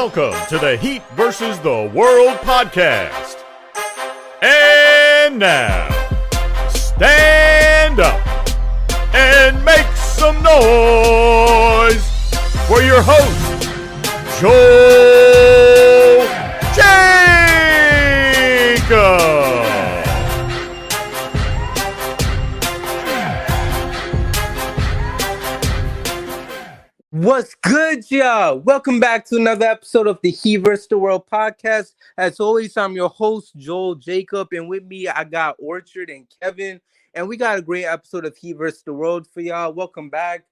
Welcome to the Heat versus the World podcast. And now, stand up and make some noise for your host, Joel Jacob. What's good, y'all? Welcome back to another episode of the Heat vs. the World podcast. As always, I'm your host, Joel Jacob, and with me, I got Orchard and Kevin, and we got a great episode of Heat vs. the World for y'all. Welcome back.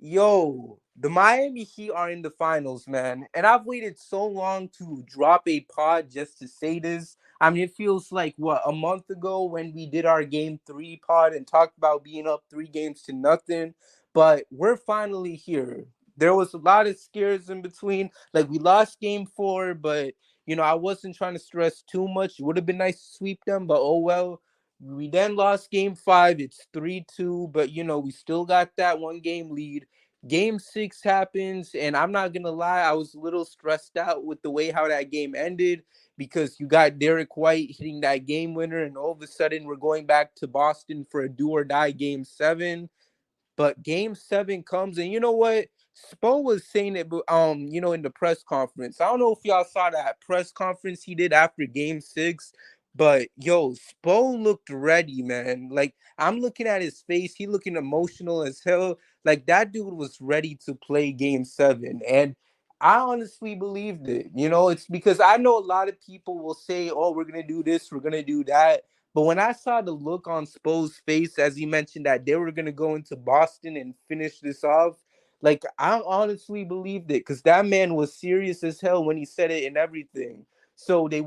Yo, the Miami Heat are in the finals, man, and I've waited so long to drop a pod just to say this. I mean, it feels like, a month ago when we did our Game 3 pod and talked about being up 3-0, but we're finally here. There was a lot of scares in between. Like, we lost Game 4, but, I wasn't trying to stress too much. It would have been nice to sweep them, but oh well. We then lost Game 5. It's 3-2, but, we still got that 1-game lead. Game 6 happens, and I'm not going to lie, I was a little stressed out with the way how that game ended because you got Derek White hitting that game winner, and all of a sudden we're going back to Boston for a do-or-die Game 7. But Game 7 comes, and you know what? Spo was saying it, in the press conference. I don't know if y'all saw that press conference he did after Game 6, but yo, Spo looked ready, man. Like, I'm looking at his face. He looking emotional as hell. Like, that dude was ready to play Game 7. And I honestly believed it. It's because I know a lot of people will say, oh, we're going to do this, we're going to do that. But when I saw the look on Spo's face, as he mentioned that they were going to go into Boston and finish this off, like, I honestly believed it because that man was serious as hell when he said it and everything. So they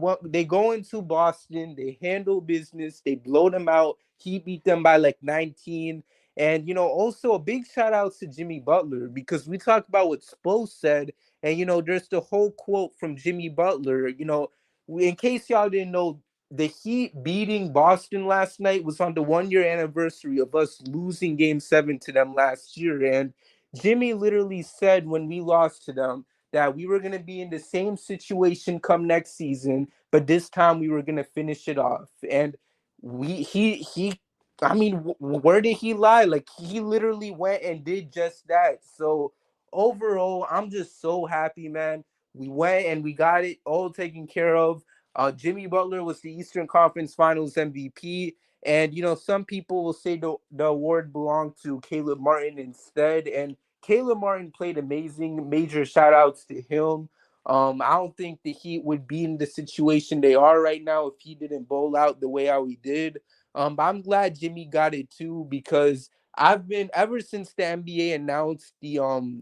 go into Boston, they handle business, they blow them out. He beat them by like 19. And, also a big shout out to Jimmy Butler because we talked about what Spo said. And, there's the whole quote from Jimmy Butler. In case y'all didn't know, the Heat beating Boston last night was on the 1-year anniversary of us losing Game 7 to them last year. And Jimmy literally said when we lost to them that we were going to be in the same situation come next season, but this time we were going to finish it off. And where did he lie? Like, he literally went and did just that. So overall, I'm just so happy, man. We went and we got it all taken care of. Jimmy Butler was the Eastern Conference Finals MVP. And, some people will say the award belonged to Caleb Martin instead. And Caleb Martin played amazing. Major shout outs to him. I don't think the Heat would be in the situation they are right now if he didn't bowl out the way how he did. But I'm glad Jimmy got it too because I've been ever since the NBA announced the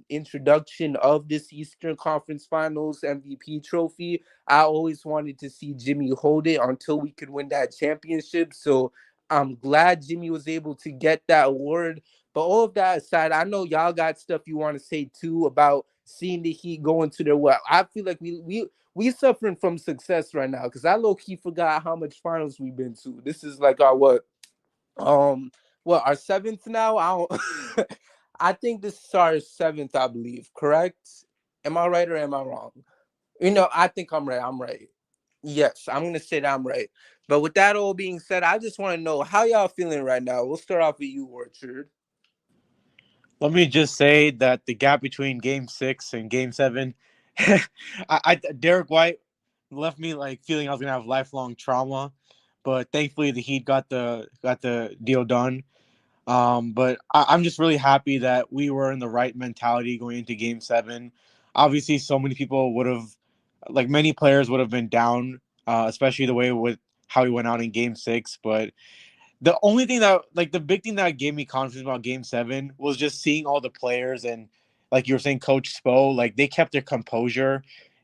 introduction of this Eastern Conference Finals MVP trophy. I always wanted to see Jimmy hold it until we could win that championship. So I'm glad Jimmy was able to get that award. But all of that aside, I know y'all got stuff you want to say too about seeing the Heat go into their well. I feel like we suffering from success right now because I low-key forgot how much finals we've been to. This is like our our 7th now. I think this is our 7th, I believe. Correct? Am I right or am I wrong? I think I'm right. I'm right. Yes, I'm gonna say that I'm right. But with that all being said, I just want to know how y'all feeling right now. We'll start off with you, Orchard. Let me just say that the gap between Game 6 and Game 7, Derek White left me like feeling I was gonna have lifelong trauma, but thankfully the Heat got the deal done. But I'm just really happy that we were in the right mentality going into Game 7. Obviously, so many people would have, like many players would have been down, especially the way with how he went out in Game 6, but the only thing that, like, the big thing that gave me confidence about Game 7 was just seeing all the players and, like you were saying, Coach Spo, like, they kept their composure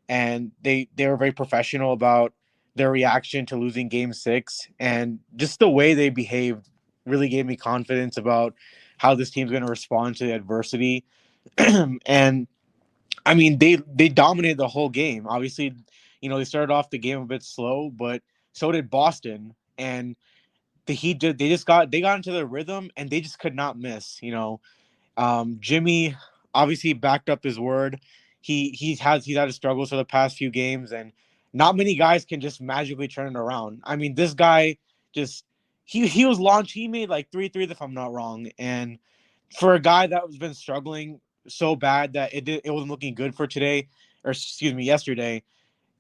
and they were very professional about their reaction to losing Game 6. And just the way they behaved really gave me confidence about how this team's going to respond to the adversity. And, I mean, they dominated the whole game. Obviously, they started off the game a bit slow, but so did Boston. And the Heat they got into their rhythm and they just could not miss. Jimmy obviously backed up his word. he's had his struggles for the past few games, and not many guys can just magically turn it around. I mean, this guy just he made like three threes if I'm not wrong, and for a guy that has been struggling so bad that it wasn't looking good for today, or excuse me, yesterday,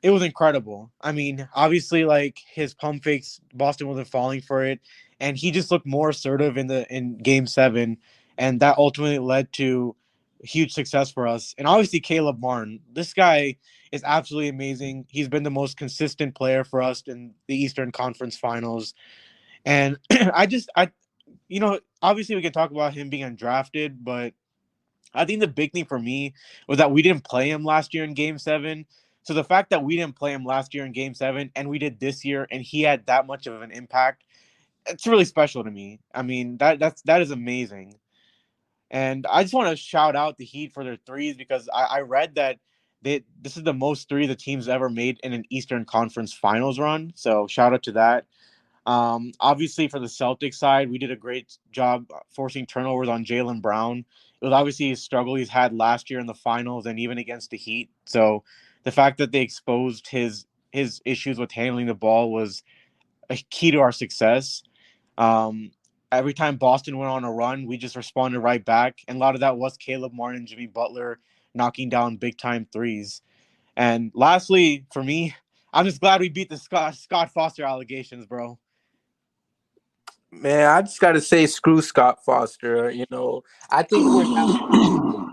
it was incredible. I mean, obviously, like his pump fakes, Boston wasn't falling for it, and he just looked more assertive in Game 7, and that ultimately led to huge success for us. And obviously, Caleb Martin, this guy is absolutely amazing. He's been the most consistent player for us in the Eastern Conference Finals, and obviously we can talk about him being undrafted, but I think the big thing for me was that we didn't play him last year in Game 7. So the fact that we didn't play him last year in Game 7 and we did this year and he had that much of an impact, it's really special to me. I mean, that is amazing. And I just want to shout out the Heat for their threes because I read that this is the most three the team's ever made in an Eastern Conference Finals run. So shout out to that. Obviously, for the Celtics side, we did a great job forcing turnovers on Jaylen Brown. It was obviously a struggle he's had last year in the finals and even against the Heat. So the fact that they exposed his issues with handling the ball was a key to our success. Every time Boston went on a run, we just responded right back. And a lot of that was Caleb Martin, Jimmy Butler knocking down big time threes. And lastly, for me, I'm just glad we beat the Scott Foster allegations, bro. Man, I just gotta say, screw Scott Foster. I think we're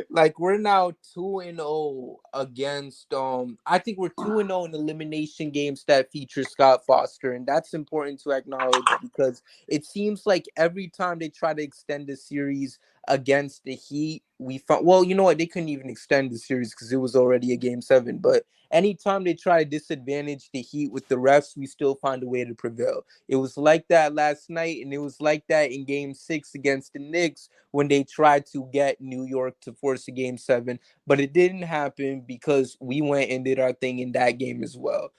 like we're now 2-0 against I think we're 2-0 in elimination games that feature Scott Foster, and that's important to acknowledge because it seems like every time they try to extend the series against the Heat, we found, well, you know what, they couldn't even extend the series because it was already a Game 7, but anytime they try to disadvantage the Heat with the refs, we still find a way to prevail. It was like that last night, and it was like that in Game 6 against the Knicks when they tried to get New York to force a Game 7, but it didn't happen because we went and did our thing in that game as well.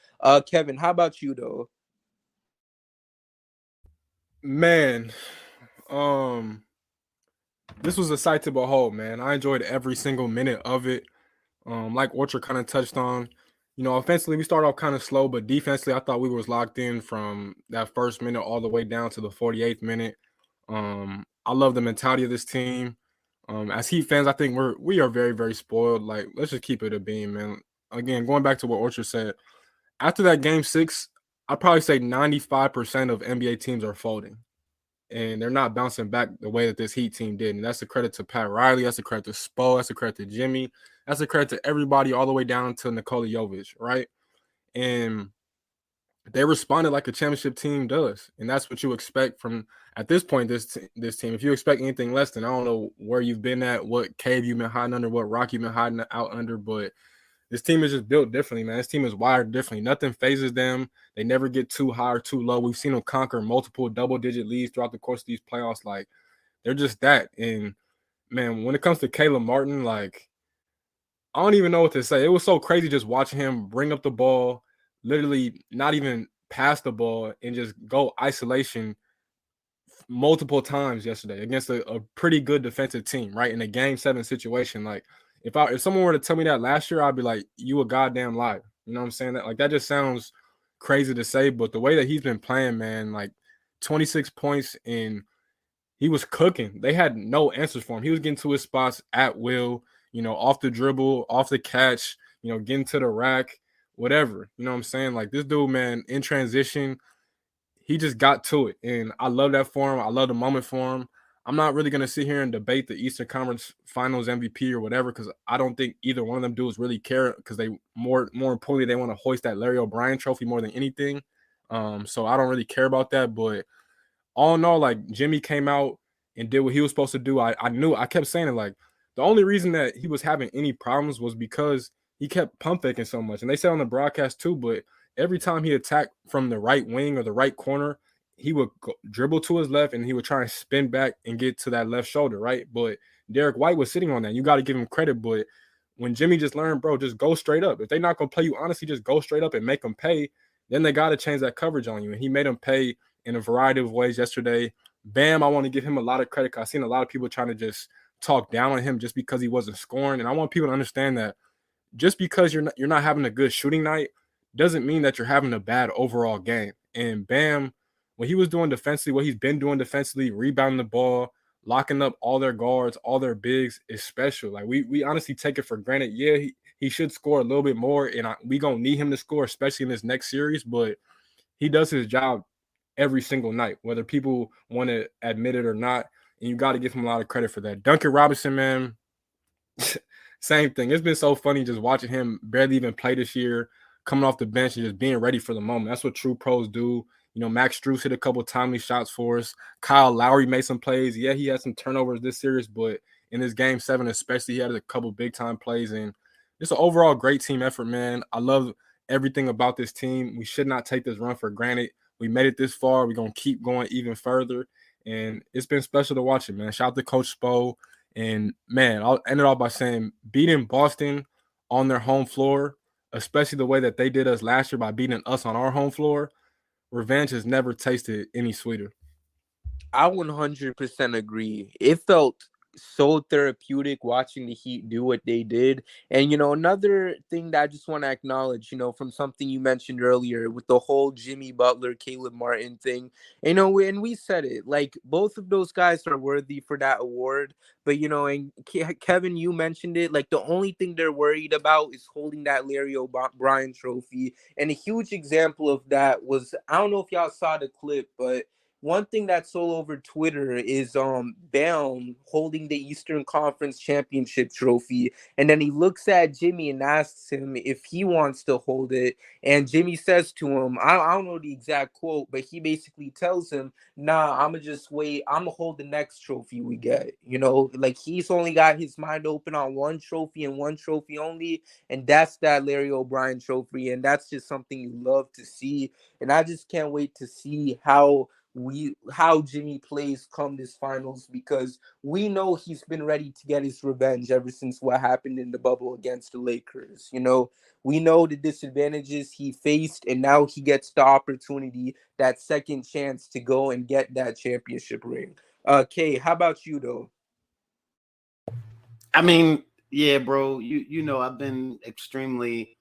Kevin, how about you though? Man, this was a sight to behold, man. I enjoyed every single minute of it. Like Orchard kind of touched on, offensively we started off kind of slow, but defensively I thought we was locked in from that first minute all the way down to the 48th minute. I love the mentality of this team. As Heat fans, I think we are very, very spoiled. Like, let's just keep it a beam, man. Again, going back to what Orchard said, after that Game 6, I'd probably say 95% of NBA teams are folding. And they're not bouncing back the way that this Heat team did. And that's a credit to Pat Riley. That's a credit to Spo. That's a credit to Jimmy. That's a credit to everybody all the way down to Nikola Jovic, right? And they responded like a championship team does. And that's what you expect from, at this point, this team. If you expect anything less, then I don't know where you've been at, what cave you've been hiding under, what rock you've been hiding out under. But this team is just built differently, man. This team is wired differently. Nothing phases them. They never get too high or too low. We've seen them conquer multiple double-digit leads throughout the course of these playoffs. Like, they're just that. And, man, when it comes to Caleb Martin, like, I don't even know what to say. It was so crazy just watching him bring up the ball, literally not even pass the ball, and just go isolation multiple times yesterday against a pretty good defensive team, right? In a Game 7 situation. Like, if someone were to tell me that last year, I'd be like, you a goddamn liar. You know what I'm saying? That just sounds crazy to say, but the way that he's been playing, man, like 26 points and he was cooking. They had no answers for him. He was getting to his spots at will, off the dribble, off the catch, getting to the rack, whatever. You know what I'm saying? Like, this dude, man, in transition, he just got to it. And I love that for him. I love the moment for him. I'm not really going to sit here and debate the Eastern Conference Finals MVP or whatever, because I don't think either one of them dudes really care, because they more importantly, they want to hoist that Larry O'Brien trophy more than anything. So I don't really care about that. But all in all, like, Jimmy came out and did what he was supposed to do. I kept saying it, like, the only reason that he was having any problems was because he kept pump faking so much. And they said on the broadcast too, but every time he attacked from the right wing or the right corner, he would dribble to his left and he would try and spin back and get to that left shoulder, right? But Derek White was sitting on that. You got to give him credit. But when Jimmy just learned, bro, just go straight up. If they're not going to play you, honestly, just go straight up and make them pay. Then they got to change that coverage on you. And he made them pay in a variety of ways yesterday. Bam, I want to give him a lot of credit, because I've seen a lot of people trying to just talk down on him just because he wasn't scoring. And I want people to understand that just because you're not having a good shooting night doesn't mean that you're having a bad overall game. And Bam, what he was doing defensively, what he's been doing defensively, rebounding the ball, locking up all their guards, all their bigs is special. Like we honestly take it for granted. Yeah, he should score a little bit more, and we gonna need him to score, especially in this next series. But he does his job every single night, whether people want to admit it or not. And you got to give him a lot of credit for that. Duncan Robinson, man, same thing. It's been so funny just watching him barely even play this year, coming off the bench and just being ready for the moment. That's what true pros do. You know, Max Strus hit a couple timely shots for us. Kyle Lowry made some plays. Yeah, he had some turnovers this series, but in this game 7 especially, he had a couple big-time plays. And it's an overall great team effort, man. I love everything about this team. We should not take this run for granted. We made it this far. We're going to keep going even further. And it's been special to watch it, man. Shout out to Coach Spo. And, man, I'll end it off by saying beating Boston on their home floor, especially the way that they did us last year by beating us on our home floor, revenge has never tasted any sweeter. I 100% agree. It felt so therapeutic watching the Heat do what they did. And, another thing that I just want to acknowledge, from something you mentioned earlier with the whole Jimmy Butler, Caleb Martin thing, and we said it, like both of those guys are worthy for that award. But, and Kevin, you mentioned it, like the only thing they're worried about is holding that Larry O'Brien trophy. And a huge example of that was, I don't know if y'all saw the clip, but one thing that's all over Twitter is Bam holding the Eastern Conference Championship trophy, and then he looks at Jimmy and asks him if he wants to hold it, and Jimmy says to him, I don't know the exact quote, but he basically tells him, "Nah, I'ma just wait. I'ma hold the next trophy we get." Like he's only got his mind open on one trophy and one trophy only, and that's that Larry O'Brien trophy, and that's just something you love to see, and I just can't wait to see how Jimmy plays come this finals, because we know he's been ready to get his revenge ever since what happened in the bubble against the Lakers. We know the disadvantages he faced, and now he gets the opportunity, that second chance to go and get that championship ring. Kay, how about you though? I mean, yeah, bro, you know I've been extremely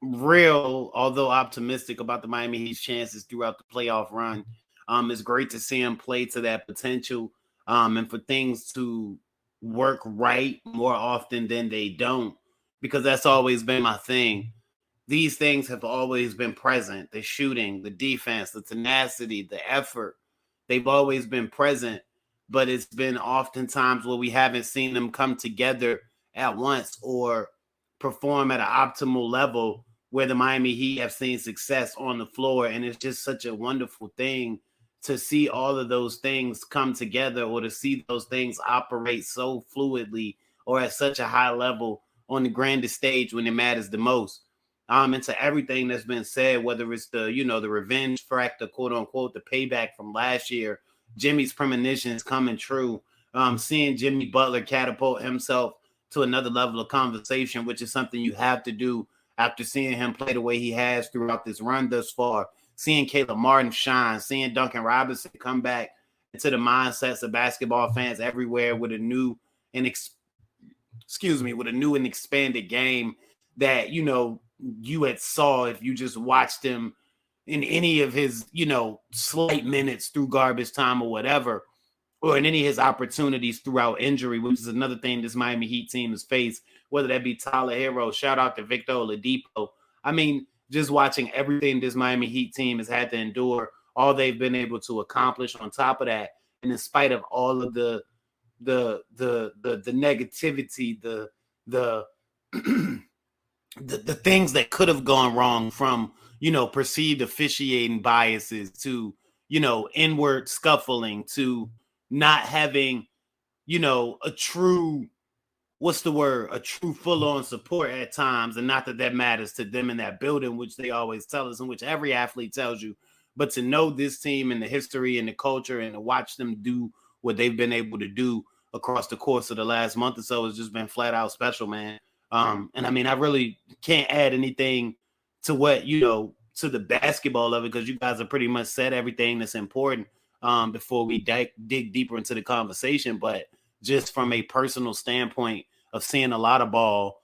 real, although optimistic about the Miami Heat's chances throughout the playoff run. It's great to see him play to that potential, and for things to work right more often than they don't, because that's always been my thing. These things have always been present. The shooting, the defense, the tenacity, the effort, they've always been present, but it's been oftentimes where we haven't seen them come together at once or perform at an optimal level where the Miami Heat have seen success on the floor. And it's just such a wonderful thing to see all of those things come together, or to see those things operate so fluidly or at such a high level on the grandest stage when it matters the most. And to everything that's been said, whether it's the revenge factor, quote unquote, the payback from last year, Jimmy's premonitions coming true, seeing Jimmy Butler catapult himself to another level of conversation, which is something you have to do after seeing him play the way he has throughout this run thus far, seeing Caleb Martin shine, seeing Duncan Robinson come back into the mindsets of basketball fans everywhere with a new and expanded game that, you had saw if you just watched him in any of his, slight minutes through garbage time or whatever, or in any of his opportunities throughout injury, which is another thing this Miami Heat team has faced, whether that be Tyler Hero, shout out to Victor Oladipo. I mean, just watching everything this Miami Heat team has had to endure, all they've been able to accomplish on top of that, and in spite of all of the negativity, the things that could have gone wrong, from perceived officiating biases to inward scuffling to not having a true full-on support at times, and not that matters to them in that building, which they always tell us, and which every athlete tells you, but to know this team and the history and the culture, and to watch them do what they've been able to do across the course of the last month or so has just been flat out special, man. And I mean, I really can't add anything to what, to the basketball of it, because you guys have pretty much said everything that's important. before we dig deeper into the conversation. But just from a personal standpoint of seeing a lot of ball,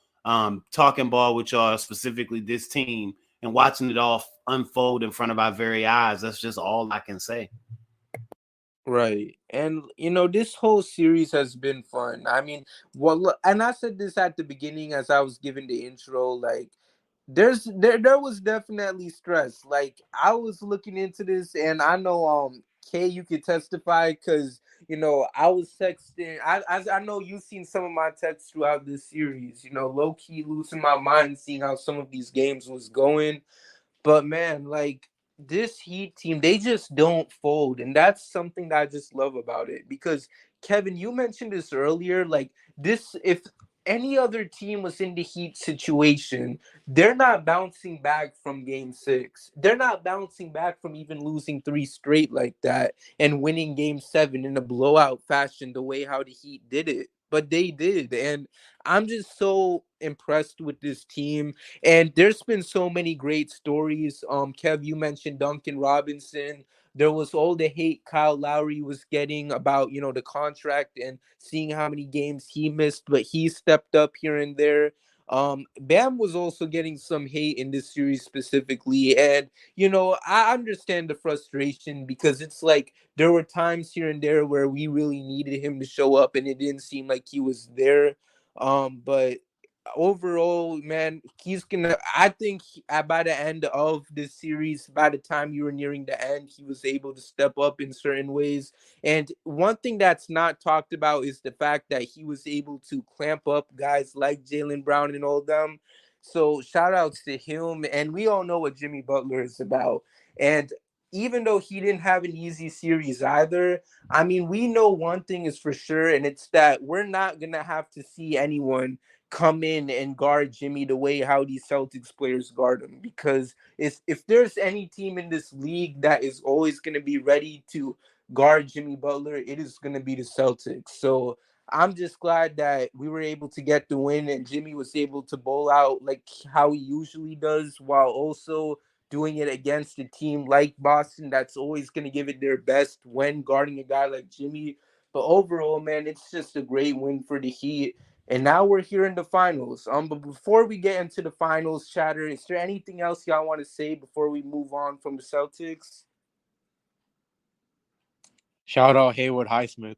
talking ball with y'all, specifically this team, and watching it all unfold in front of our very eyes, that's just all I can say. Right. And this whole series has been fun. I mean, and I said this at the beginning as I was giving the intro, like there was definitely stress. Like I was looking into this, and I know Kay, you could testify because I was texting. I know you've seen some of my texts throughout this series. Low key losing my mind seeing how some of these games was going. But man, like this Heat team, they just don't fold, and that's something that I just love about it. Because Kevin, you mentioned this earlier, like this, if any other team was in the Heat situation, they're not bouncing back from Game 6. They're not bouncing back from even losing three straight like that and winning Game 7 in a blowout fashion, the way how the Heat did it. But they did, and I'm just so impressed with this team. And there's been so many great stories. Kev, you mentioned Duncan Robinson. There was all the hate Kyle Lowry was getting about, the contract and seeing how many games he missed, but he stepped up here and there. Bam was also getting some hate in this series specifically. And, I understand the frustration because it's like there were times here and there where we really needed him to show up and it didn't seem like he was there. But overall, man, he's gonna. I think by the end of this series, by the time you were nearing the end, he was able to step up in certain ways. And one thing that's not talked about is the fact that he was able to clamp up guys like Jaylen Brown and all them. So shout outs to him. And we all know what Jimmy Butler is about. And even though he didn't have an easy series either, I mean, we know one thing is for sure, and it's that we're not gonna have to see anyone come in and guard Jimmy the way how these Celtics players guard him. Because if there's any team in this league that is always going to be ready to guard Jimmy Butler, it is going to be the Celtics. So I'm just glad that we were able to get the win and Jimmy was able to bowl out like how he usually does, while also doing it against a team like Boston that's always going to give it their best when guarding a guy like Jimmy. But overall, man, it's just a great win for the Heat. And now we're here in the finals. But before we get into the finals chatter, is there anything else y'all want to say before we move on from the Celtics? Shout out Haywood Highsmith.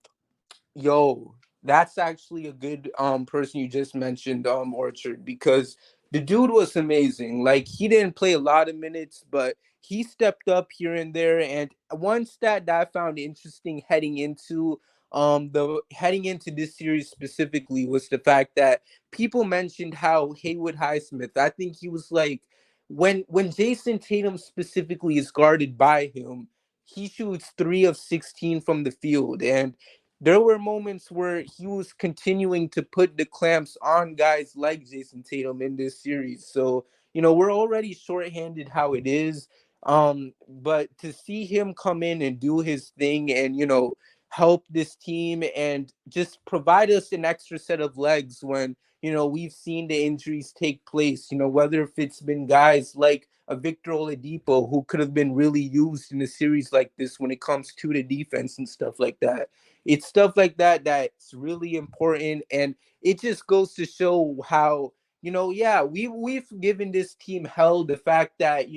Yo, that's actually a good person you just mentioned, Orchard, because the dude was amazing. Like he didn't play a lot of minutes, but he stepped up here and there. And one stat that I found interesting heading into this series specifically was the fact that people mentioned how Haywood Highsmith, I think he was like when Jason Tatum specifically is guarded by him, he shoots 3 of 16 from the field. And there were moments where he was continuing to put the clamps on guys like Jason Tatum in this series. So, we're already shorthanded how it is. But to see him come in and do his thing and, help this team and just provide us an extra set of legs when, we've seen the injuries take place, whether if it's been guys like a Victor Oladipo who could have been really used in a series like this when it comes to the defense and stuff like that. It's stuff like that that's really important, and it just goes to show how yeah, we've given this team hell, the fact that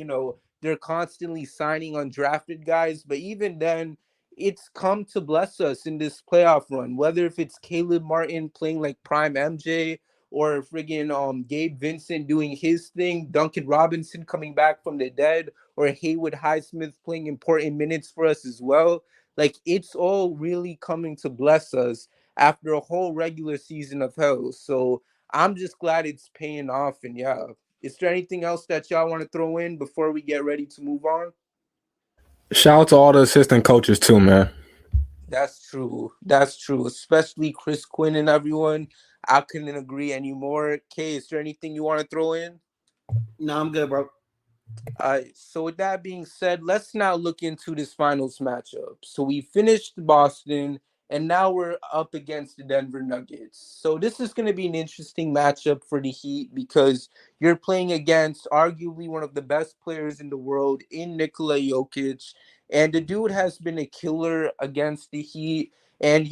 they're constantly signing undrafted guys, but even then it's come to bless us in this playoff run, whether if it's Caleb Martin playing like prime MJ or friggin' Gabe Vincent doing his thing, Duncan Robinson coming back from the dead, or Haywood Highsmith playing important minutes for us as well. Like it's all really coming to bless us after a whole regular season of hell. So I'm just glad it's paying off. And yeah, is there anything else that y'all want to throw in before we get ready to move on? Shout out to all the assistant coaches too, man. That's true. That's true. Especially Chris Quinn and everyone. I couldn't agree anymore. Kay, is there anything you want to throw in? No, I'm good, bro. So with that being said, let's now look into this finals matchup. So we finished Boston, and now we're up against the Denver Nuggets. So this is going to be an interesting matchup for the Heat because you're playing against arguably one of the best players in the world in Nikola Jokic. And the dude has been a killer against the Heat. And,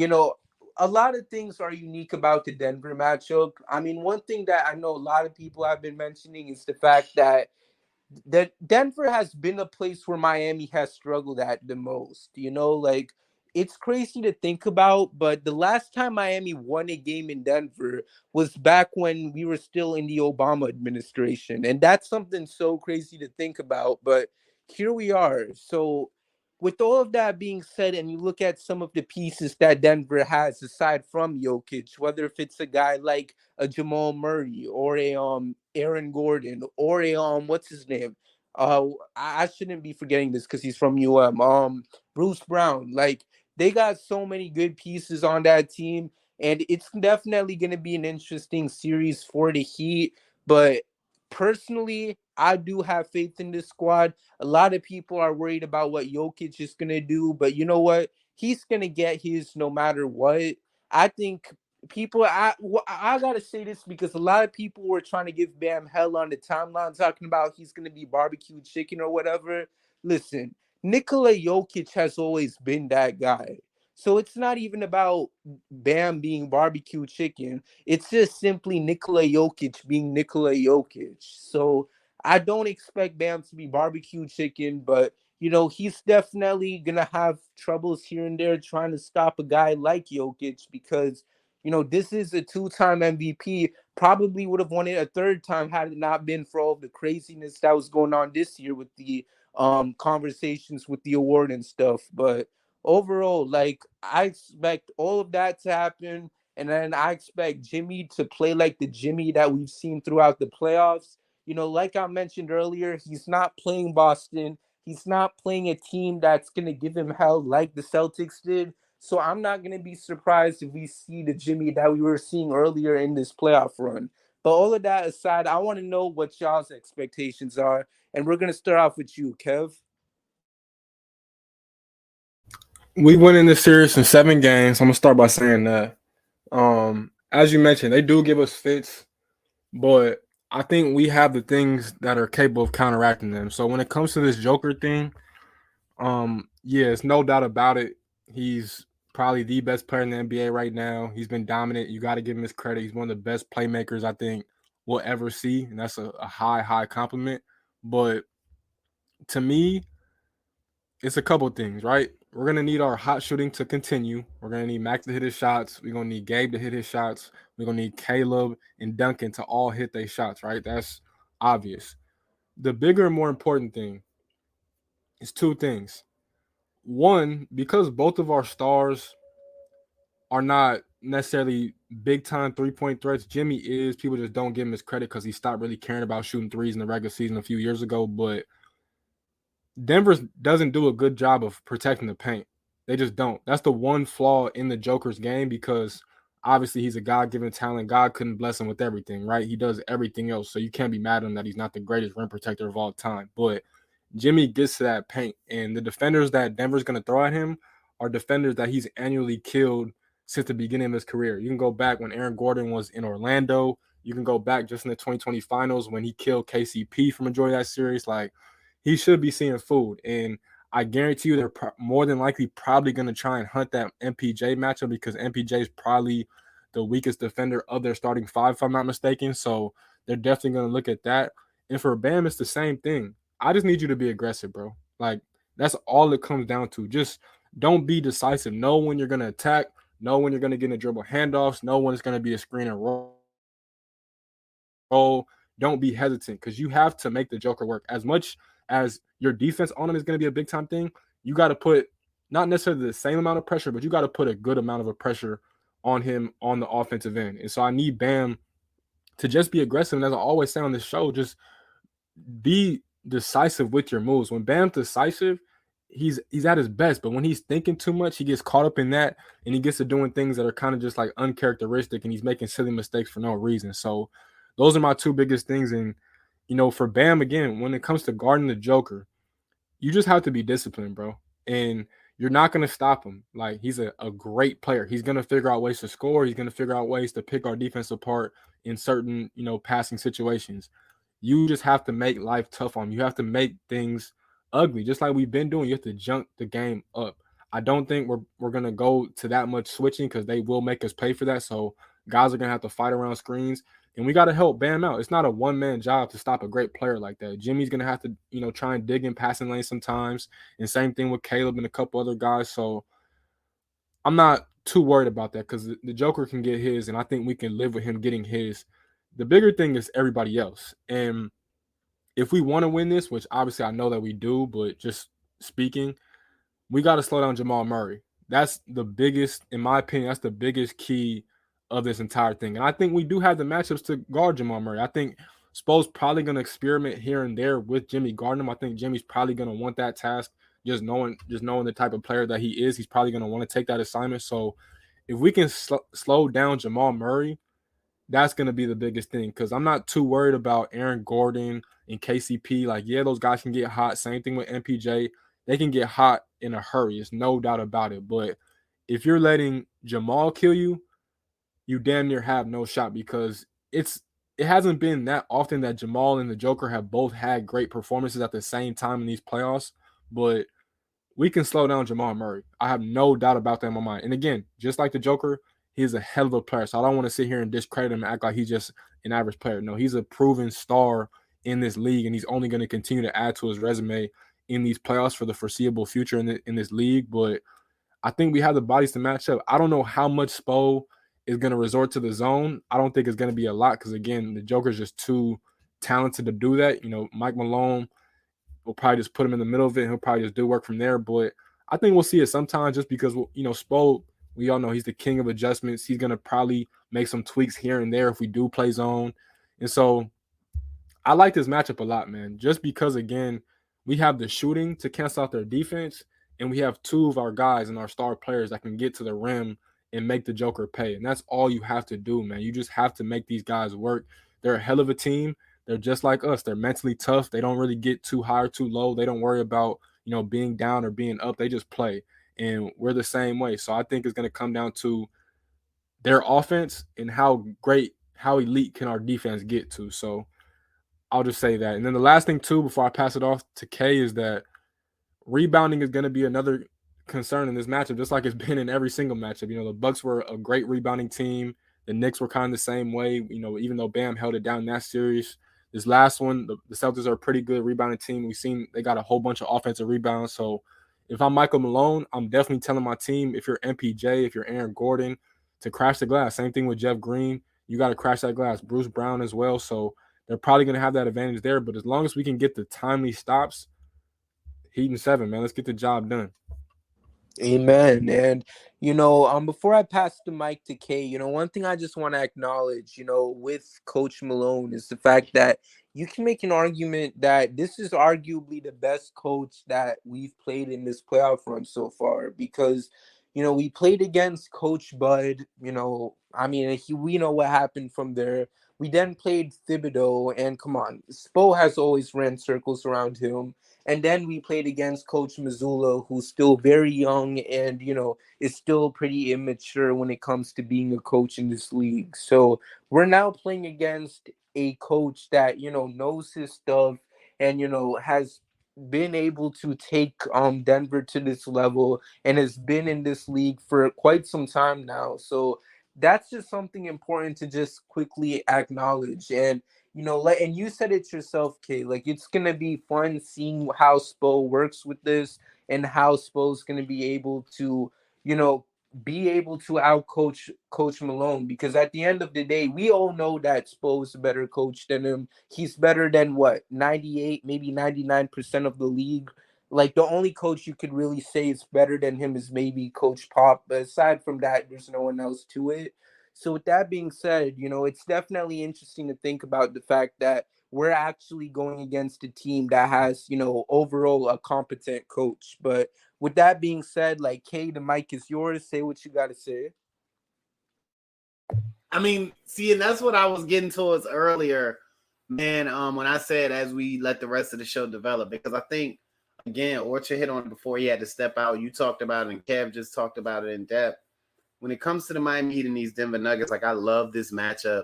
a lot of things are unique about the Denver matchup. I mean, one thing that I know a lot of people have been mentioning is the fact that Denver has been a place where Miami has struggled at the most. Like it's crazy to think about, but the last time Miami won a game in Denver was back when we were still in the Obama administration. And that's something so crazy to think about, but here we are. So with all of that being said, and you look at some of the pieces that Denver has aside from Jokic, whether if it's a guy like a Jamal Murray or a Aaron Gordon or a what's his name? I shouldn't be forgetting this because he's from Bruce Brown. Like they got so many good pieces on that team, and it's definitely gonna be an interesting series for the Heat. But personally, I do have faith in this squad. A lot of people are worried about what Jokic is gonna do, but you know what? He's gonna get his no matter what. I think I gotta say this because a lot of people were trying to give Bam hell on the timeline, talking about he's gonna be barbecue chicken or whatever. Listen, Nikola Jokic has always been that guy. So it's not even about Bam being barbecue chicken. It's just simply Nikola Jokic being Nikola Jokic. So I don't expect Bam to be barbecue chicken, but he's definitely gonna have troubles here and there trying to stop a guy like Jokic because this is a two-time MVP. Probably would have won it a third time had it not been for all the craziness that was going on this year with the conversations with the award and stuff. But overall, like I expect all of that to happen. And then I expect Jimmy to play like the Jimmy that we've seen throughout the playoffs. Like I mentioned earlier, he's not playing Boston. He's not playing a team that's going to give him hell like the Celtics did. So I'm not going to be surprised if we see the Jimmy that we were seeing earlier in this playoff run. But all of that aside, I want to know what y'all's expectations are. And we're going to start off with you, Kev. We went in this series in 7 games. I'm gonna start by saying that. As you mentioned, they do give us fits, but I think we have the things that are capable of counteracting them. So when it comes to this Joker thing, yeah, it's no doubt about it. He's probably the best player in the NBA right now. He's been dominant. You got to give him his credit. He's one of the best playmakers I think we'll ever see, and that's a high compliment. But to me, it's a couple things, right? We're gonna need our hot shooting to continue. We're gonna need Mac to hit his shots. We're gonna need Gabe to hit his shots. We're gonna need Caleb and Duncan to all hit their shots, right? That's obvious. The bigger and more important thing is two things. One, because both of our stars are not necessarily big time 3-point threats. Jimmy is. People just don't give him his credit because he stopped really caring about shooting threes in the regular season a few years ago. But Denver doesn't do a good job of protecting the paint. They just don't. That's the one flaw in the Joker's game because obviously he's a God-given talent. God couldn't bless him with everything, right? He does everything else. So you can't be mad at him that he's not the greatest rim protector of all time. But Jimmy gets to that paint. And the defenders that Denver's going to throw at him are defenders that he's annually killed since the beginning of his career. You can go back when Aaron Gordon was in Orlando. You can go back just in the 2020 finals when he killed KCP for majority of that series. Like, he should be seeing food. And I guarantee you they're more than likely probably going to try and hunt that MPJ matchup because MPJ is probably the weakest defender of their starting five, if I'm not mistaken. So they're definitely going to look at that. And for Bam, it's the same thing. I just need you to be aggressive, bro. Like, that's all it comes down to. Just don't be decisive. Know when you're going to attack. Know when you're going to get in a dribble handoffs. Know when it's going to be a screen and roll. Don't be hesitant because you have to make the Joker work. As much as your defense on him is going to be a big time thing, you got to put not necessarily the same amount of pressure, but you got to put a good amount of pressure on him on the offensive end. And so I need Bam to just be aggressive. And as I always say on this show, just be decisive with your moves. When Bam's decisive, he's at his best. But when he's thinking too much, he gets caught up in that and he gets to doing things that are kind of just like uncharacteristic and he's making silly mistakes for no reason. So those are my two biggest things. And, for Bam, again, when it comes to guarding the Joker, you just have to be disciplined, bro. And you're not going to stop him. Like, he's a great player. He's going to figure out ways to score. He's going to figure out ways to pick our defense apart in certain, passing situations. You just have to make life tough on him. You have to make things ugly, just like we've been doing. You have to junk the game up. I don't think we're gonna go to that much switching because they will make us pay for that. So guys are gonna have to fight around screens, and we got to help Bam out. It's not a one-man job to stop a great player like that. Jimmy's gonna have to, try and dig in passing lane sometimes, and same thing with Caleb and a couple other guys. So I'm not too worried about that because the Joker can get his, and I think we can live with him getting his. The bigger thing is everybody else, and if we want to win this, which obviously I know that we do, but just speaking, we got to slow down Jamal Murray. That's the biggest, in my opinion, that's the biggest key of this entire thing. And I think we do have the matchups to guard Jamal Murray. I think Spo's probably going to experiment here and there with Jimmy guarding him. I think Jimmy's probably going to want that task, just knowing the type of player that he is. He's probably going to want to take that assignment. So if we can slow down Jamal Murray, that's going to be the biggest thing because I'm not too worried about Aaron Gordon and KCP. Like, yeah, those guys can get hot. Same thing with MPJ. They can get hot in a hurry. There's no doubt about it. But if you're letting Jamal kill you, you damn near have no shot because it hasn't been that often that Jamal and the Joker have both had great performances at the same time in these playoffs. But we can slow down Jamal Murray. I have no doubt about that in my mind. And again, just like the Joker, he's a hell of a player. So I don't want to sit here and discredit him and act like he's just an average player. No, he's a proven star in this league, and he's only going to continue to add to his resume in these playoffs for the foreseeable future in this league. But I think we have the bodies to match up. I don't know how much Spo is going to resort to the zone. I don't think it's going to be a lot because, again, the Joker's just too talented to do that. Mike Malone will probably just put him in the middle of it, and he'll probably just do work from there. But I think we'll see it sometimes just because, Spo, we all know he's the king of adjustments. He's going to probably make some tweaks here and there if we do play zone. And so I like this matchup a lot, man, just because, again, we have the shooting to cancel out their defense, and we have two of our guys and our star players that can get to the rim and make the Joker pay. And that's all you have to do, man. You just have to make these guys work. They're a hell of a team. They're just like us. They're mentally tough. They don't really get too high or too low. They don't worry about, being down or being up. They just play. And we're the same way. So I think it's going to come down to their offense and how elite can our defense get to. So I'll just say that. And then the last thing, too, before I pass it off to Kay, is that rebounding is going to be another concern in this matchup, just like it's been in every single matchup. The Bucks were a great rebounding team. The Knicks were kind of the same way, even though Bam held it down in that series. This last one, the Celtics are a pretty good rebounding team. We've seen they got a whole bunch of offensive rebounds. So if I'm Michael Malone, I'm definitely telling my team, if you're MPJ, if you're Aaron Gordon, to crash the glass. Same thing with Jeff Green. You got to crash that glass. Bruce Brown as well. So they're probably going to have that advantage there. But as long as we can get the timely stops, Heat and 7, man, let's get the job done. Amen. And, before I pass the mic to Kay, one thing I just want to acknowledge, with Coach Malone is the fact that you can make an argument that this is arguably the best coach that we've played in this playoff run so far because, we played against Coach Bud, we know what happened from there. We then played Thibodeau, and come on, Spo has always ran circles around him. And then we played against Coach Mazzulla, who's still very young and, is still pretty immature when it comes to being a coach in this league. So we're now playing against a coach that, knows his stuff and, has been able to take Denver to this level and has been in this league for quite some time now. So that's just something important to just quickly acknowledge. And and you said it yourself, Kay, like it's going to be fun seeing how Spo works with this and how Spo's going to be able to, outcoach Coach Malone, because at the end of the day, we all know that Spo's a better coach than him. He's better than 98, maybe 99% of the league. Like the only coach you could really say is better than him is maybe Coach Pop. But aside from that, there's no one else to it. So with that being said, it's definitely interesting to think about the fact that we're actually going against a team that has, overall a competent coach. But with that being said, like, Kay, the mic is yours. Say what you got to say. And that's what I was getting towards earlier, man, when I said as we let the rest of the show develop, because I think, again, Orchard hit on it before he had to step out. You talked about it, and Kev just talked about it in depth. When it comes to the Miami Heat and these Denver Nuggets, like I love this matchup.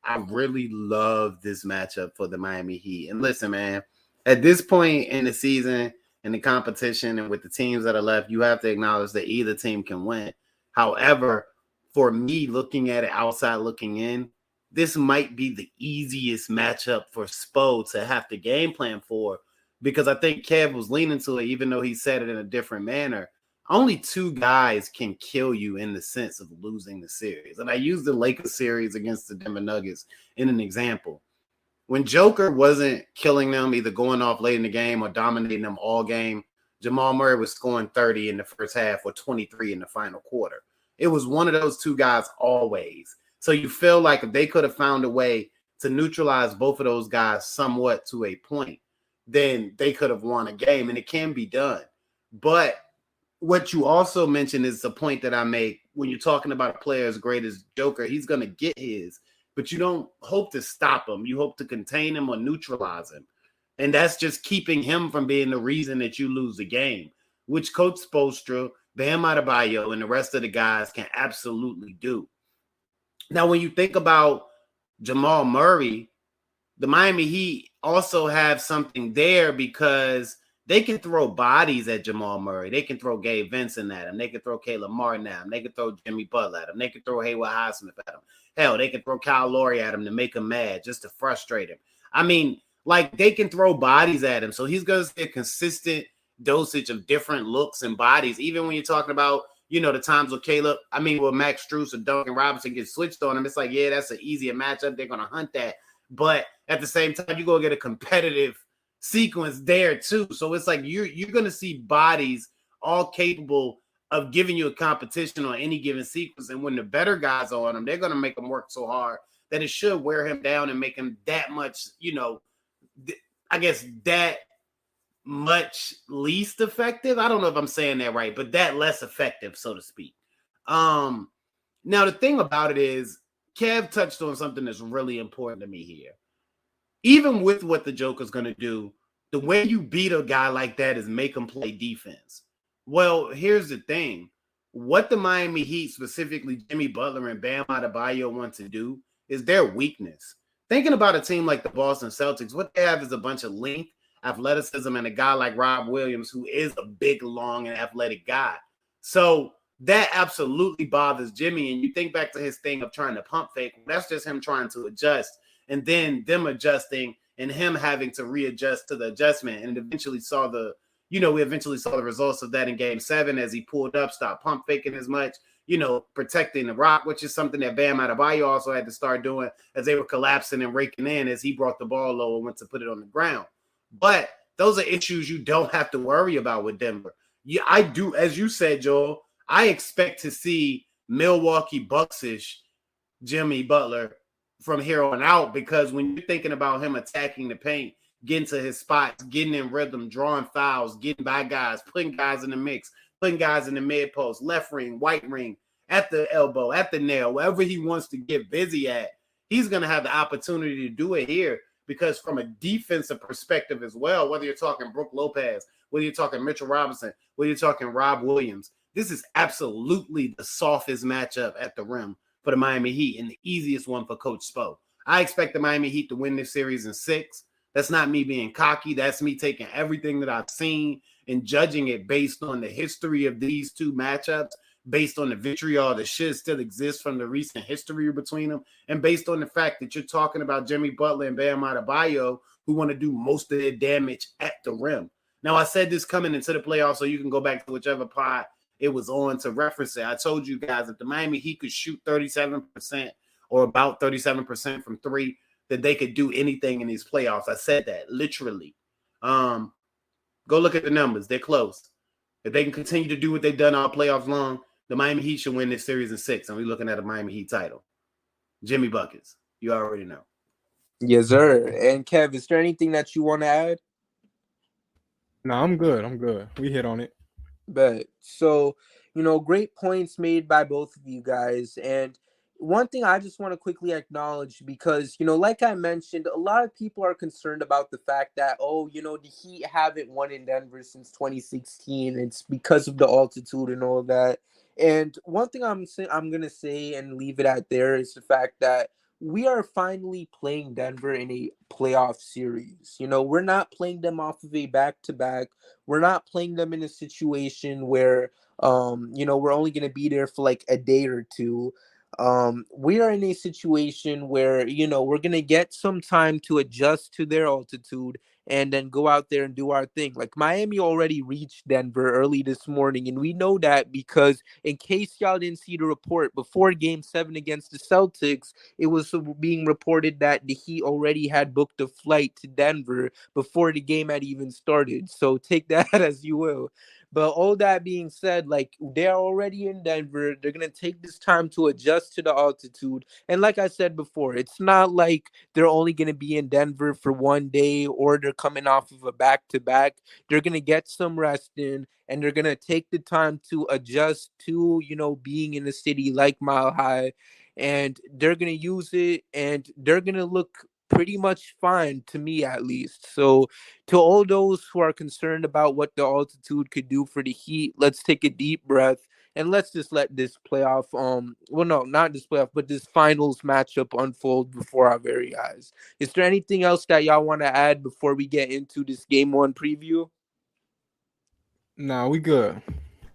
I really love this matchup for the Miami Heat. And listen, man, at this point in the season, in the competition and with the teams that are left, you have to acknowledge that either team can win. However, for me, looking at it outside looking in, this might be the easiest matchup for Spo to have to game plan for, because I think Kev was leaning to it, even though he said it in a different manner. Only two guys can kill you in the sense of losing the series. And I used the Lakers series against the Denver Nuggets in an example. When Joker wasn't killing them, either going off late in the game or dominating them all game, Jamal Murray was scoring 30 in the first half or 23 in the final quarter. It was one of those two guys always. So you feel like if they could have found a way to neutralize both of those guys somewhat to a point, then they could have won a game, and it can be done. But what you also mentioned is the point that I make when you're talking about a player as great as Joker. He's going to get his, but you don't hope to stop him. You hope to contain him or neutralize him. And that's just keeping him from being the reason that you lose the game, which Coach Spoelstra, Bam Adebayo, and the rest of the guys can absolutely do. Now, when you think about Jamal Murray, the Miami Heat also have something there because they can throw bodies at Jamal Murray. They can throw Gabe Vincent at him. They can throw Caleb Martin at him. They can throw Jimmy Butler at him. They can throw Haywood Highsmith at him. Hell, they can throw Kyle Lowry at him to make him mad, just to frustrate him. I mean, like, they can throw bodies at him. So he's going to see a consistent dosage of different looks and bodies, even when you're talking about, you know, the times with Max Strus or Duncan Robinson get switched on him. It's like, yeah, that's an easier matchup. They're going to hunt that. But at the same time, you're going to get a competitive sequence there too. So it's like you're going to see bodies all capable of giving you a competition on any given sequence. And when the better guys are on them, they're going to make them work so hard that it should wear him down and make him that much, you know, I guess that much least effective. I don't know if I'm saying that right, but that less effective, so to speak. Now, the thing about it is, Kev touched on something that's really important to me here. Even with what the Joker's going to do, the way you beat a guy like that is make him play defense. Well, here's the thing. What the Miami Heat, specifically Jimmy Butler and Bam Adebayo, want to do is their weakness. Thinking about a team like the Boston Celtics, what they have is a bunch of length, athleticism, and a guy like Rob Williams, who is a big, long, and athletic guy. So that absolutely bothers Jimmy. And you think back to his thing of trying to pump fake. That's just him trying to adjust, and then them adjusting and him having to readjust to the adjustment. And we eventually saw the results of that in Game 7 as he pulled up, stopped pump faking as much, protecting the rock, which is something that Bam Adebayo also had to start doing as they were collapsing and raking in as he brought the ball low and went to put it on the ground. But those are issues you don't have to worry about with Denver. Yeah, I do, as you said, Joel, I expect to see Milwaukee Bucks-ish Jimmy Butler from here on out, because when you're thinking about him attacking the paint, getting to his spots, getting in rhythm, drawing fouls, getting by guys, putting guys in the mix, putting guys in the mid post, left ring, white ring, at the elbow, at the nail, wherever he wants to get busy at, he's going to have the opportunity to do it here. Because from a defensive perspective as well, whether you're talking Brook Lopez, whether you're talking Mitchell Robinson, whether you're talking Rob Williams, this is absolutely the softest matchup at the rim for the Miami Heat and the easiest one for Coach Spo. I expect the Miami Heat to win this series in 6. That's not me being cocky. That's me taking everything that I've seen and judging it based on the history of these two matchups, based on the vitriol that should still exist from the recent history between them, and based on the fact that you're talking about Jimmy Butler and Bam Adebayo, who want to do most of their damage at the rim. Now, I said this coming into the playoffs, so you can go back to whichever pod it was on to reference it. I told you guys that the Miami Heat could shoot 37% or about 37% from 3, that they could do anything in these playoffs. I said that literally. Go look at the numbers. They're close. If they can continue to do what they've done all playoffs long, the Miami Heat should win this series in 6, and we're looking at a Miami Heat title. Jimmy Buckets, you already know. Yes, sir. And Kev, is there anything that you want to add? No, I'm good. We hit on it. But so, great points made by both of you guys. And one thing I just want to quickly acknowledge, because, like I mentioned, a lot of people are concerned about the fact that, the Heat haven't won in Denver since 2016. It's because of the altitude and all that. And one thing I'm going to say and leave it at there is the fact that we are finally playing Denver in a playoff series. You know, we're not playing them off of a back-to-back. We're not playing them in a situation where we're only going to be there for like a day or two. We are in a situation where, we're going to get some time to adjust to their altitude and then go out there and do our thing. Like Miami already reached Denver early this morning, and we know that because in case y'all didn't see the report before Game 7 against the Celtics, it was being reported that the Heat already had booked a flight to Denver before the game had even started. So take that as you will. But all that being said, like they're already in Denver. They're gonna take this time to adjust to the altitude. And like I said before, it's not like they're only gonna be in Denver for one day or they're coming off of a back to back. They're gonna get some rest in and they're gonna take the time to adjust to, being in a city like Mile High, and they're going to use it and they're going to look pretty much fine to me at least. So to all those who are concerned about what the altitude could do for the Heat, let's take a deep breath and let's just let this playoff no, not this playoff, but this finals matchup unfold before our very eyes. Is there anything else that y'all want to add before we get into this game 1 preview? Nah, we good.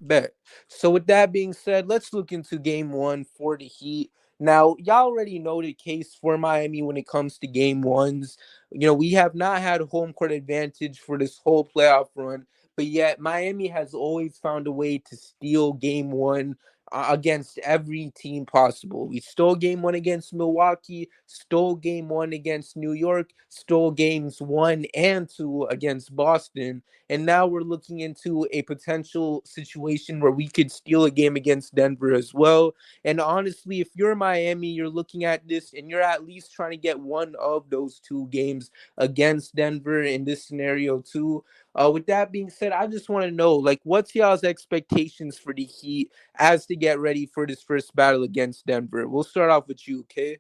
Bet. So with that being said, let's look into game 1 for the Heat. Now, y'all already know the case for Miami when it comes to game 1s. We have not had home court advantage for this whole playoff run, but yet Miami has always found a way to steal game 1 against every team possible. We stole game 1 against Milwaukee, stole game 1 against New York, stole games 1 and 2 against Boston, and now we're looking into a potential situation where we could steal a game against Denver as well. And honestly, if you're Miami, you're looking at this and you're at least trying to get one of those two games against Denver in this scenario too. With that being said, I just want to know, like, what's y'all's expectations for the Heat as to get ready for this first battle against Denver? We'll start off with you, okay?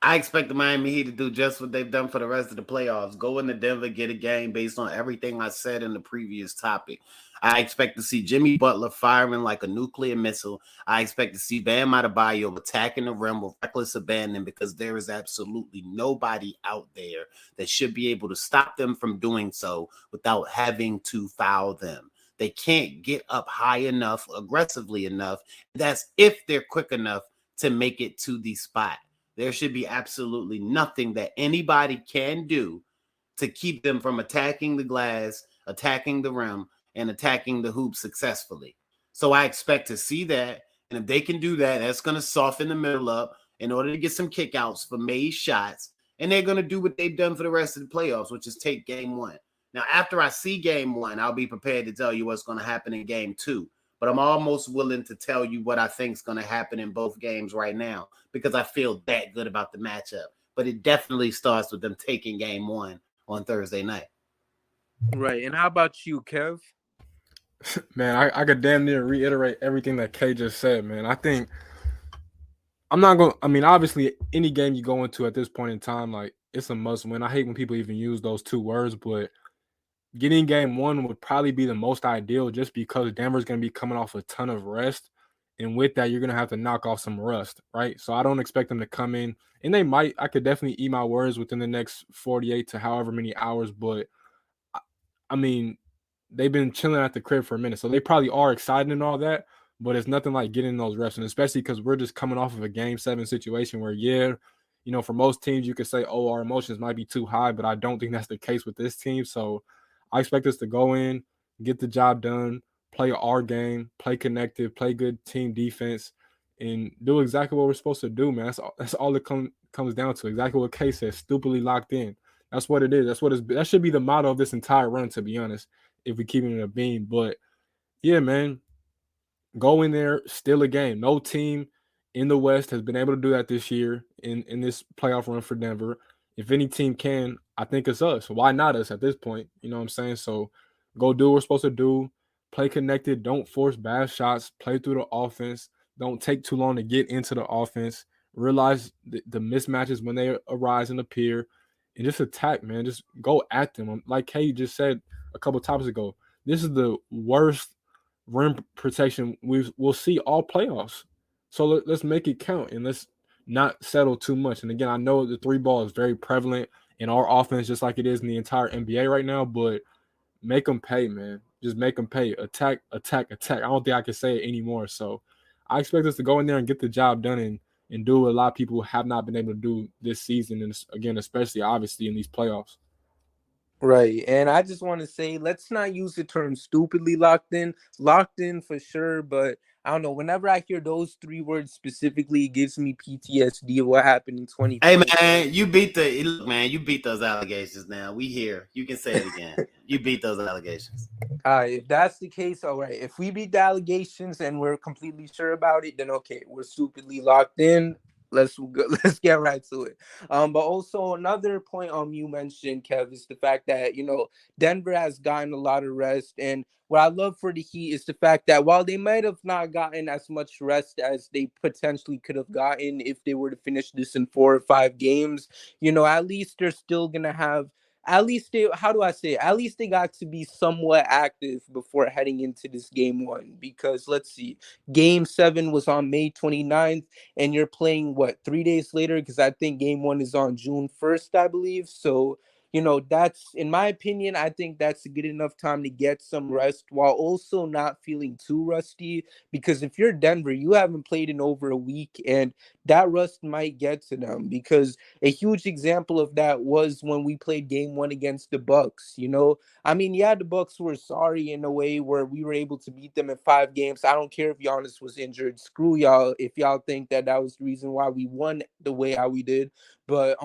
I expect the Miami Heat to do just what they've done for the rest of the playoffs. Go into Denver, get a game based on everything I said in the previous topic. I expect to see Jimmy Butler firing like a nuclear missile. I expect to see Bam Adebayo attacking the rim with reckless abandon because there is absolutely nobody out there that should be able to stop them from doing so without having to foul them. They can't get up high enough, aggressively enough. That's if they're quick enough to make it to the spot. There should be absolutely nothing that anybody can do to keep them from attacking the glass, attacking the rim, and attacking the hoop successfully. So I expect to see that. And if they can do that, that's going to soften the middle up in order to get some kickouts for made shots. And they're going to do what they've done for the rest of the playoffs, which is take game 1. Now, after I see game 1, I'll be prepared to tell you what's going to happen in game 2. But I'm almost willing to tell you what I think is going to happen in both games right now because I feel that good about the matchup. But it definitely starts with them taking game 1 on Thursday night. Right. And how about you, Kev? Man, I could damn near reiterate everything that Kay just said, man. I think I'm not going to, I mean, obviously, any game you go into at this point in time, like, it's a must win. I hate when people even use those two words, but getting game 1 would probably be the most ideal just because Denver's going to be coming off a ton of rest. And with that, you're going to have to knock off some rust, right? So I don't expect them to come in. And they might. I could definitely eat my words within the next 48 to however many hours. But, I mean, they've been chilling at the crib for a minute. So they probably are excited and all that. But it's nothing like getting those reps. And especially because we're just coming off of a Game 7 situation where, for most teams, you could say, oh, our emotions might be too high. But I don't think that's the case with this team. So I expect us to go in, get the job done, play our game, play connected, play good team defense, and do exactly what we're supposed to do, man. That's all it comes down to. Exactly what Kay said, stupidly locked in. That's what it is. That should be the motto of this entire run, to be honest, if we keep it in a beam. But, yeah, man, go in there, steal a game. No team in the West has been able to do that this year in this playoff run for Denver. If any team can, I think it's us. Why not us at this point? You know what I'm saying? So go do what we're supposed to do. Play connected. Don't force bad shots. Play through the offense. Don't take too long to get into the offense. Realize the mismatches when they arise and appear. And just attack, man. Just go at them. Like Kay just said a couple topics ago, this is the worst rim protection we'll see all playoffs. So let's make it count and let's not settle too much. And again, I know the three ball is very prevalent in our offense, just like it is in the entire NBA right now, but make them pay, man. Just make them pay. Attack, attack, attack. I don't think I can say it anymore. So I expect us to go in there and get the job done and do what a lot of people have not been able to do this season. And again, especially obviously in these playoffs. Right. And I just want to say, let's not use the term stupidly locked in. Locked in for sure, but I don't know. Whenever I hear those three words specifically, it gives me PTSD of what happened in Hey 2020. man, you beat those allegations. Now we here. You can say it again. You beat those allegations. If that's the case, all right. If we beat the allegations and we're completely sure about it, then okay, we're stupidly locked in. Let's go, let's get right to it. But also another point you mentioned, Kev, is the fact that Denver has gotten a lot of rest, and what I love for the Heat is the fact that while they might have not gotten as much rest as they potentially could have gotten if they were to finish this in 4 or 5 games, at least they're still gonna have at least they how do I say it? At least they got to be somewhat active before heading into this game one. Because let's see, game seven was on May 29th, and you're playing what 3 days later? Because I think game one is on June 1st, I believe. So that's, in my opinion, I think that's a good enough time to get some rest while also not feeling too rusty. Because if you're Denver, you haven't played in over a week, and that rust might get to them. Because a huge example of that was when we played game one against the Bucks. I mean, yeah, the Bucks were sorry in a way where we were able to beat them in 5 games. I don't care if Giannis was injured. Screw y'all if y'all think that was the reason why we won the way how we did. But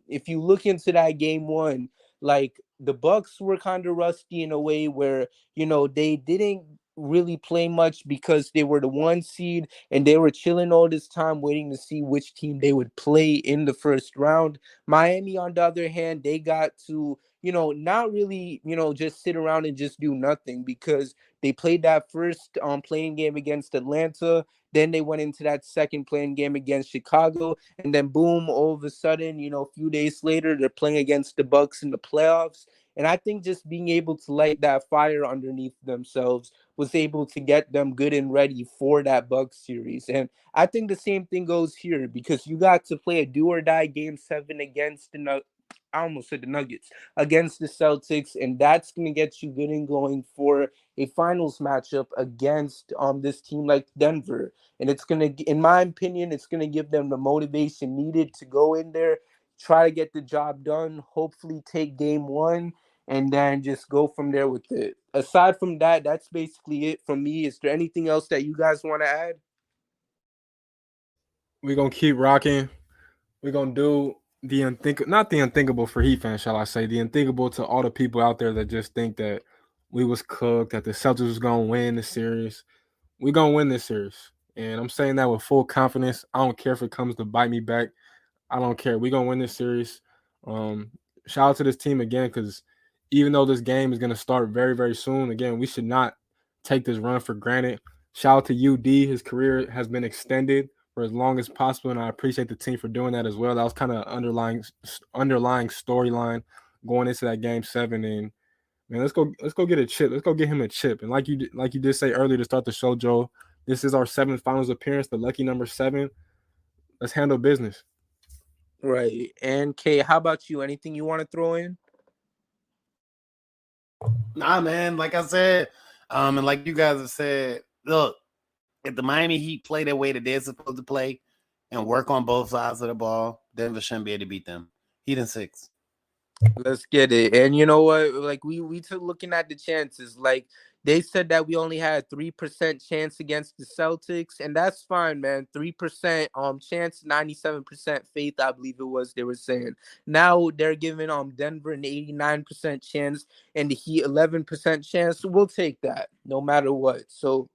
if you look into that game one, like the Bucks were kind of rusty in a way where they didn't really play much because they were the 1 seed and they were chilling all this time waiting to see which team they would play in the first round. Miami, on the other hand, they got to, not really, just sit around and just do nothing, because they played that first playing game against Atlanta. Then they went into that second playing game against Chicago, and then boom, all of a sudden, a few days later, they're playing against the Bucks in the playoffs. And I think just being able to light that fire underneath themselves was able to get them good and ready for that Bucks series. And I think the same thing goes here, because you got to play a do or die game seven against I almost said the Nuggets, against the Celtics, and that's going to get you good and going for a finals matchup against this team like Denver. And it's going to, in my opinion, it's going to give them the motivation needed to go in there, try to get the job done, hopefully take game one, and then just go from there with it. Aside from that, that's basically it from me. Is there anything else that you guys want to add? We're gonna keep rocking. We're gonna do the unthinkable, not the unthinkable for Heat fans, shall I say, the unthinkable to all the people out there that just think that we was cooked, that the Celtics was gonna win the series. We're gonna win this series. And I'm saying that with full confidence. I don't care if it comes to bite me back. I don't care. We're gonna win this series. Um, Shout out to this team again, because even though this game is gonna start very, very soon, again, we should not take this run for granted. Shout out to UD. His career has been extended for as long as possible, and I appreciate the team for doing that as well. That was kind of underlying storyline going into that game seven. And man, let's go get a chip. Let's go get him a chip. And like you did say earlier to start the show, Joe, this is our seventh finals appearance, the lucky number 7. Let's handle business. Right. And Kay, how about you? Anything you want to throw in? Nah, man. Like I said, and like you guys have said, look, if the Miami Heat play the way that they're supposed to play and work on both sides of the ball, Denver shouldn't be able to beat them. Heat in 6. Let's get it. And you know what? Like we took looking at the chances. Like they said that we only had 3% chance against the Celtics, and that's fine, man. 3% chance, 97% faith, I believe it was they were saying. Now they're giving Denver an 89% chance and the Heat 11% chance. We'll take that no matter what. So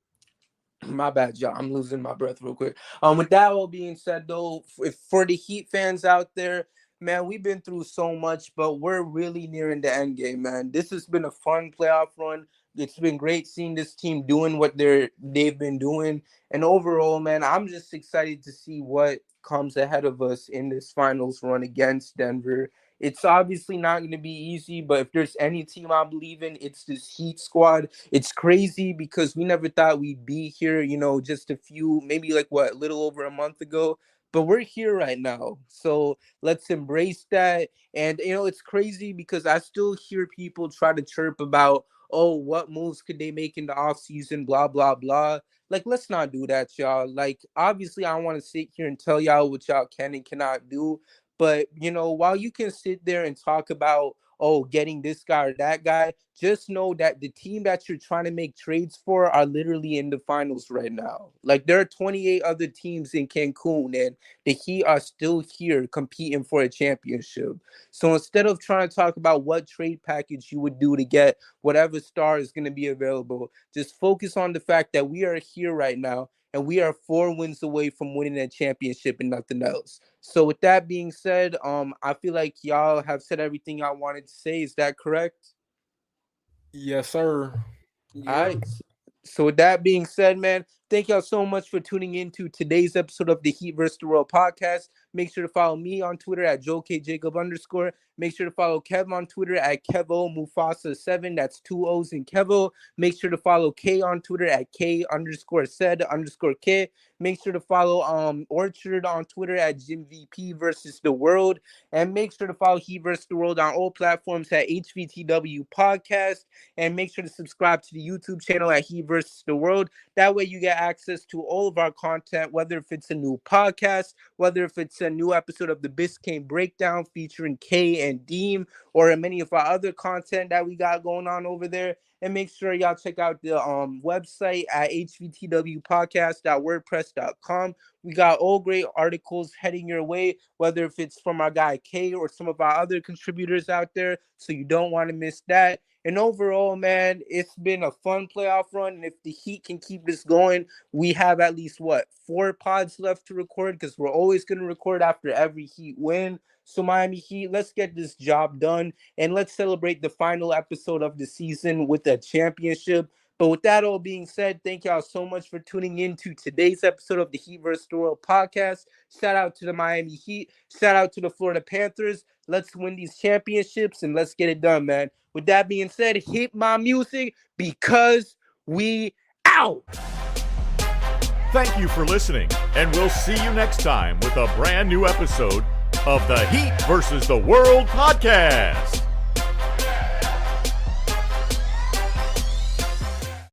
my bad, y'all. I'm losing my breath real quick. With that all being said, though, for the Heat fans out there, man, we've been through so much, but we're really nearing the end game, man. This has been a fun playoff run. It's been great seeing this team doing what they've been doing, and overall, man, I'm just excited to see what comes ahead of us in this finals run against Denver. It's obviously not going to be easy, but if there's any team I believe in, it's this Heat squad. It's crazy because we never thought we'd be here, just a few, maybe like a little over a month ago. but we're here right now. So let's embrace that. And it's crazy because I still hear people try to chirp about, oh, what moves could they make in the offseason, blah, blah, blah. Like, let's not do that, y'all. Like, obviously, I want to sit here and tell y'all what y'all can and cannot do. But, while you can sit there and talk about, oh, getting this guy or that guy, just know that the team that you're trying to make trades for are literally in the finals right now. Like, there are 28 other teams in Cancun, and the Heat are still here competing for a championship. So instead of trying to talk about what trade package you would do to get whatever star is going to be available, just focus on the fact that we are here right now and we are 4 wins away from winning a championship and nothing else. So with that being said, I feel like y'all have said everything I wanted to say. Is that correct? Yes, sir. All right. So with that being said, man, thank y'all so much for tuning in to today's episode of the Heat vs. the World podcast. Make sure to follow me on Twitter at JoelKJacob_. Make sure to follow Kev on Twitter at KevoMufasa7. That's 2 O's in Kevo. Make sure to follow K on Twitter at K_said_K. Make sure to follow Orchard on Twitter at JimVP versus the World. And make sure to follow Heat vs. the World on all platforms at HVTW Podcast. And make sure to subscribe to the YouTube channel at Heat vs. the World. That way you get access to all of our content, whether if it's a new podcast, whether if it's a new episode of the Biscayne Breakdown featuring Kay and Deem, or many of our other content that we got going on over there. And make sure y'all check out the website at hvtwpodcast.wordpress.com. We got all great articles heading your way, whether if it's from our guy Kay or some of our other contributors out there. So you don't want to miss that. And overall, man, it's been a fun playoff run. And if the Heat can keep this going, we have at least, 4 pods left to record, because we're always going to record after every Heat win. So Miami Heat, let's get this job done. And let's celebrate the final episode of the season with a championship. But with that all being said, thank y'all so much for tuning in to today's episode of the Heat vs. the World podcast. Shout out to the Miami Heat. Shout out to the Florida Panthers. Let's win these championships and let's get it done, man. With that being said, hit my music, because we out. Thank you for listening, and we'll see you next time with a brand new episode of the Heat vs. the World podcast.